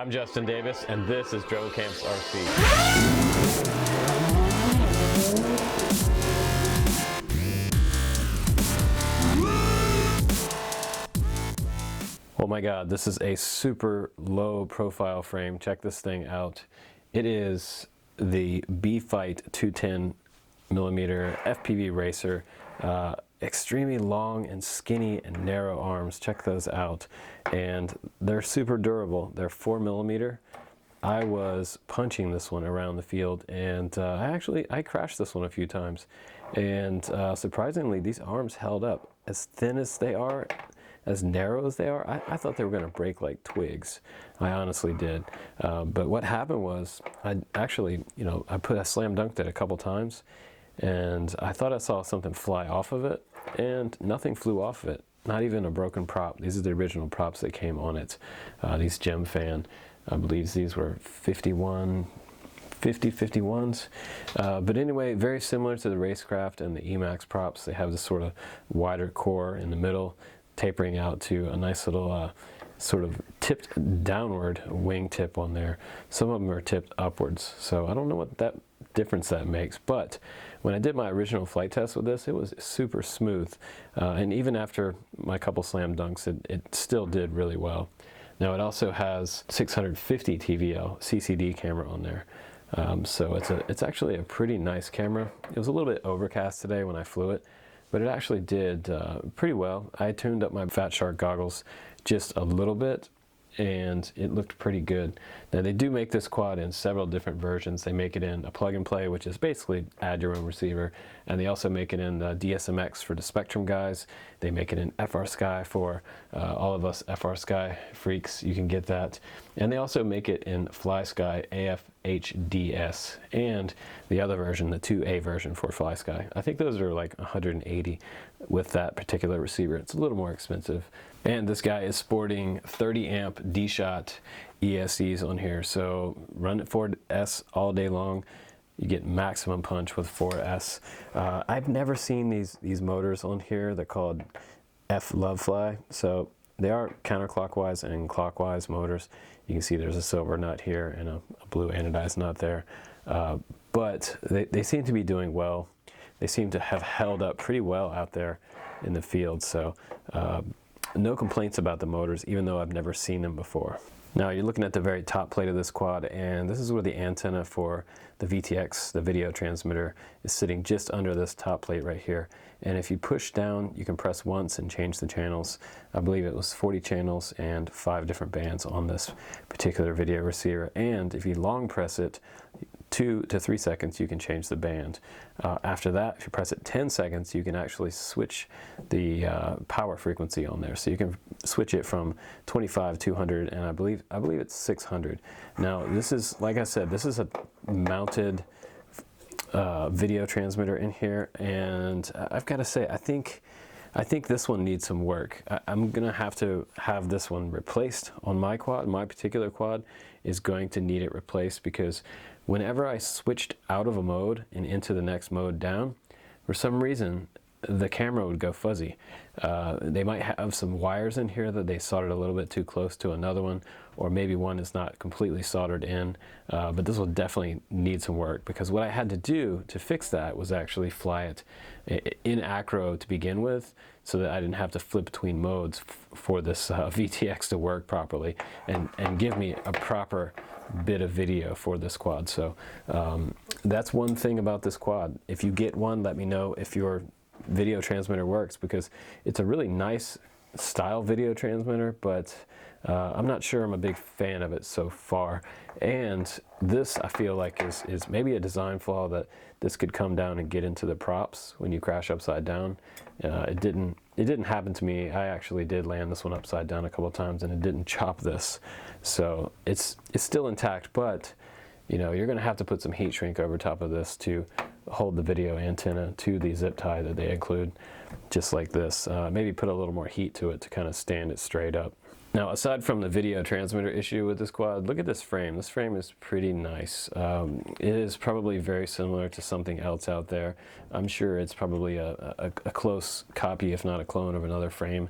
I'm Justin Davis, and this is Drone Camps RC. Oh my God, this is a super low profile frame. Check this thing out. It is the BFight 210mm FPV Racer. Extremely long and skinny and narrow arms. Check those out. And they're super durable. They're 4mm. I was punching this one around the field, and I crashed this one a few times. And surprisingly, these arms held up. As thin as they are, as narrow as they are, I thought they were going to break like twigs. I honestly did. But what happened was, I slam dunked it a couple times, and I thought I saw something fly off of it, and nothing flew off of it. Not even a broken prop. These are the original props that came on it. These Gem Fan, I believe these were 50-51s. But anyway, very similar to the Racecraft and the Emax props. They have this sort of wider core in the middle, tapering out to a nice little sort of tipped downward wing tip on there. Some of them are tipped upwards, so I don't know what that difference that makes, but when I did my original flight test with this, it was super smooth, and even after my couple slam dunks, it still did really well. Now it also has 650 TVL CCD camera on there, so it's actually a pretty nice camera. It was a little bit overcast today when I flew it, but it actually did pretty well. I tuned up my Fat Shark goggles just a little bit, and it looked pretty good. Now they do make this quad in several different versions. They make it in a plug and play, which is basically add your own receiver, and they also make it in DSMX for the Spektrum guys. They make it in FRSKY for all of us FRSKY freaks. You can get that. And they also make it in FLYSKY AFHDS, and the other version, the 2A version for FLYSKY. I think those are like 180 with that particular receiver. It's a little more expensive. And this guy is sporting 30 amp D-Shot ESCs on here, so run it 4S all day long. You get maximum punch with 4S. I've never seen these motors on here. They're called FLYSKY, so they are counterclockwise and clockwise motors. You can see there's a silver nut here and a blue anodized nut there, but they seem to be doing well. They seem to have held up pretty well out there in the field, so no complaints about the motors, even though I've never seen them before. Now you're looking at the very top plate of this quad, and this is where the antenna for the VTX, the video transmitter, is sitting just under this top plate right here. And if you push down, you can press once and change the channels. I believe it was 40 channels and 5 different bands on this particular video receiver. And if you long press it, 2 to 3 seconds, you can change the band. After that, if you press it 10 seconds, you can actually switch the power frequency on there. So you can switch it from 25, 200, and I believe it's 600. Now this is, like I said, this is a mounted video transmitter in here, and I've got to say, I think this one needs some work. I'm gonna have to have this one replaced on my quad. My particular quad is going to need it replaced, because whenever I switched out of a mode and into the next mode down, for some reason the camera would go fuzzy. They might have some wires in here that they soldered a little bit too close to another one, or maybe one is not completely soldered in, but this will definitely need some work, because what I had to do to fix that was actually fly it in acro to begin with, so that I didn't have to flip between modes for this VTX to work properly and give me a proper bit of video for this quad. So that's one thing about this quad. If you get one, let me know if your video transmitter works, because it's a really nice style video transmitter, but I'm not sure I'm a big fan of it so far. And this, I feel like, is maybe a design flaw, that this could come down and get into the props when you crash upside down. It didn't happen to me. I actually did land this one upside down a couple of times, and it didn't chop this. So it's still intact, but you know, you're going to have to put some heat shrink over top of this to hold the video antenna to the zip tie that they include, just like this. Maybe put a little more heat to it to kind of stand it straight up. Now, aside from the video transmitter issue with this quad, look at this frame. This frame is pretty nice. It is probably very similar to something else out there. I'm sure it's probably a close copy, if not a clone, of another frame.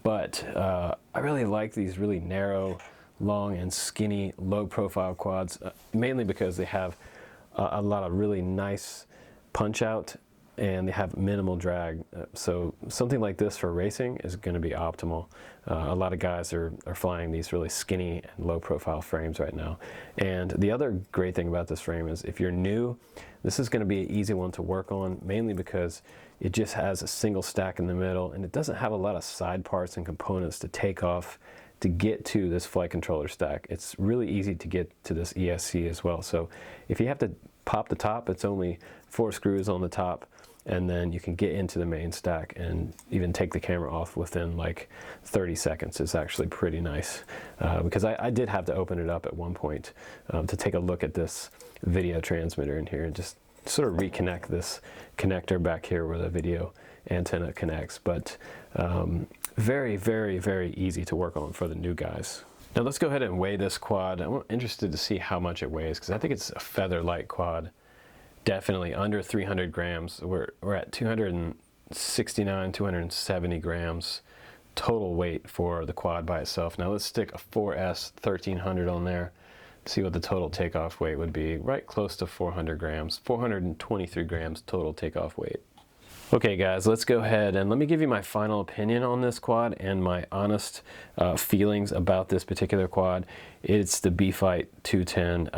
But I really like these really narrow, long and skinny, low profile quads, mainly because they have a lot of really nice punch out and they have minimal drag. So something like this for racing is going to be optimal. A lot of guys are flying these really skinny and low profile frames right now. And the other great thing about this frame is if you're new, this is going to be an easy one to work on, mainly because it just has a single stack in the middle and it doesn't have a lot of side parts and components to take off to get to this flight controller stack. It's really easy to get to this ESC as well. So if you have to pop the top, it's only 4 screws on the top, and then you can get into the main stack and even take the camera off within like 30 seconds. It's actually pretty nice because I did have to open it up at one point to take a look at this video transmitter in here and just sort of reconnect this connector back here where the video antenna connects. But very, very, very easy to work on for the new guys. Now let's go ahead and weigh this quad. I'm interested to see how much it weighs because I think it's a feather light quad. Definitely under 300 grams. We're at 269, 270 grams total weight for the quad by itself. Now let's stick a 4S 1300 on there. See what the total takeoff weight would be. Right close to 400 grams. 423 grams total takeoff weight. Okay guys, let's go ahead and let me give you my final opinion on this quad and my honest feelings about this particular quad. It's the BFight 210.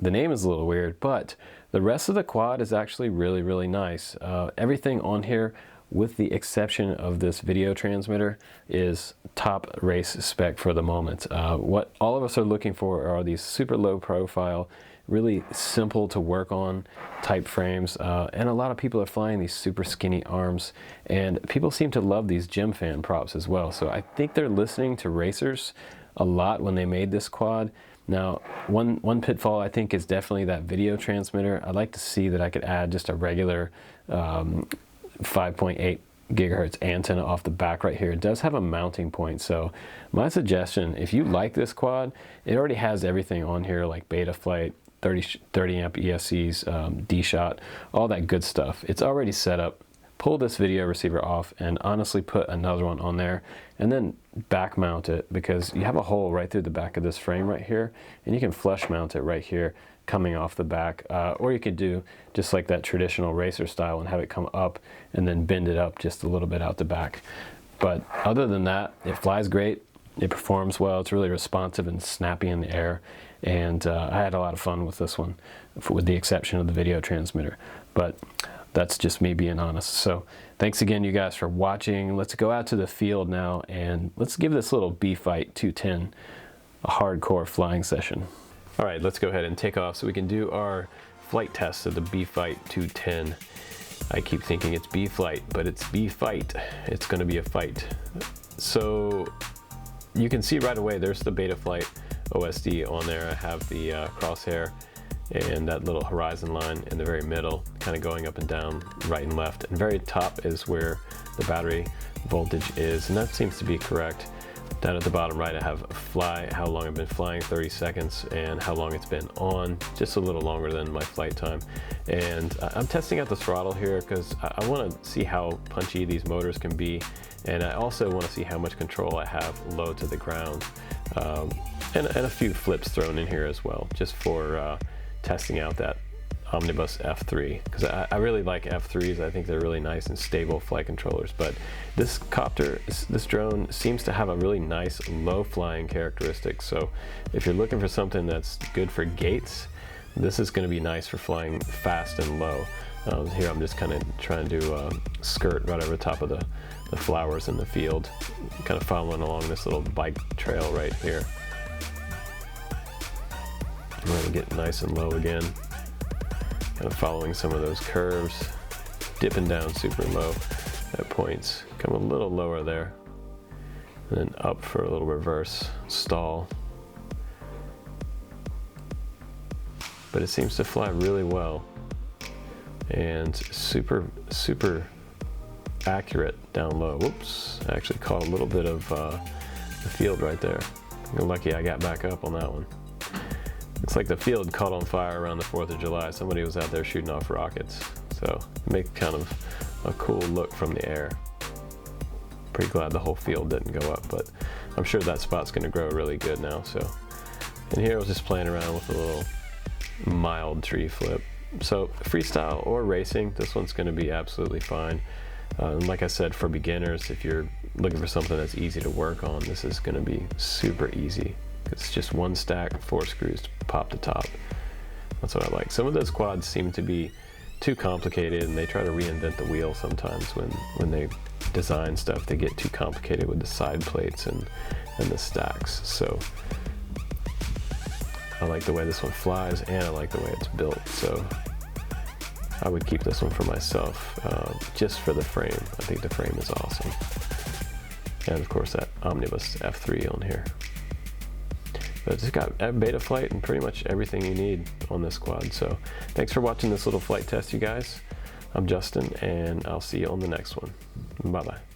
The name is a little weird, but the rest of the quad is actually really, really nice. Everything on here, with the exception of this video transmitter, is top race spec for the moment. What all of us are looking for are these super low profile, really simple to work on type frames, and a lot of people are flying these super skinny arms, and people seem to love these gym fan props as well. So I think they're listening to racers a lot when they made this quad. Now one pitfall I think is definitely that video transmitter. I'd like to see that I could add just a regular 5.8 gigahertz antenna off the back right here. It does have a mounting point, so my suggestion, if you like this quad, it already has everything on here like BetaFlight, 30 amp ESCs, D-Shot, all that good stuff. It's already set up. Pull this video receiver off and honestly put another one on there and then back mount it, because you have a hole right through the back of this frame right here, and you can flush mount it right here coming off the back, or you could do just like that traditional racer style and have it come up and then bend it up just a little bit out the back. But other than that, it flies great, it performs well, it's really responsive and snappy in the air, and I had a lot of fun with this one, with the exception of the video transmitter. But that's just me being honest. So thanks again, you guys, for watching. Let's go out to the field now and let's give this little BFight 210 a hardcore flying session. All right, let's go ahead and take off so we can do our flight test of the BFight 210. I keep thinking it's BFlight, but it's BFight. It's gonna be a fight. So you can see right away, there's the BetaFlight OSD on there. I have the crosshair and that little horizon line in the very middle, kind of going up and down, right and left. And very top is where the battery voltage is, and that seems to be correct. Down at the bottom right, I have fly, how long I've been flying, 30 seconds, and how long it's been on, just a little longer than my flight time. And I'm testing out the throttle here because I want to see how punchy these motors can be, and I also want to see how much control I have low to the ground, and a few flips thrown in here as well, just for testing out that Omnibus F3, because I really like F3s. I think they're really nice and stable flight controllers, but this copter, this drone seems to have a really nice low flying characteristic. So if you're looking for something that's good for gates, this is going to be nice for flying fast and low. Here I'm just kind of trying to skirt right over the top of the flowers in the field, kind of following along this little bike trail right here. I'm going to get nice and low again, kind of following some of those curves, dipping down super low at points. Come a little lower there, and then up for a little reverse stall. But it seems to fly really well, and super accurate down low. Whoops, I actually caught a little bit of the field right there. You're lucky I got back up on that one. It's like the field caught on fire around the 4th of July. Somebody was out there shooting off rockets. So it makes kind of a cool look from the air. Pretty glad the whole field didn't go up, but I'm sure that spot's going to grow really good now. So, and here I was just playing around with a little mild tree flip. So freestyle or racing, this one's going to be absolutely fine. And like I said, for beginners, if you're looking for something that's easy to work on, this is going to be super easy. It's just one stack, 4 screws to pop the top. That's what I like. Some of those quads seem to be too complicated, and they try to reinvent the wheel sometimes when they design stuff. They get too complicated with the side plates and the stacks. So I like the way this one flies, and I like the way it's built. So I would keep this one for myself, just for the frame. I think the frame is awesome. And of course that Omnibus F3 on here. But it's got BetaFlight and pretty much everything you need on this quad. So thanks for watching this little flight test, you guys. I'm Justin, and I'll see you on the next one. Bye-bye.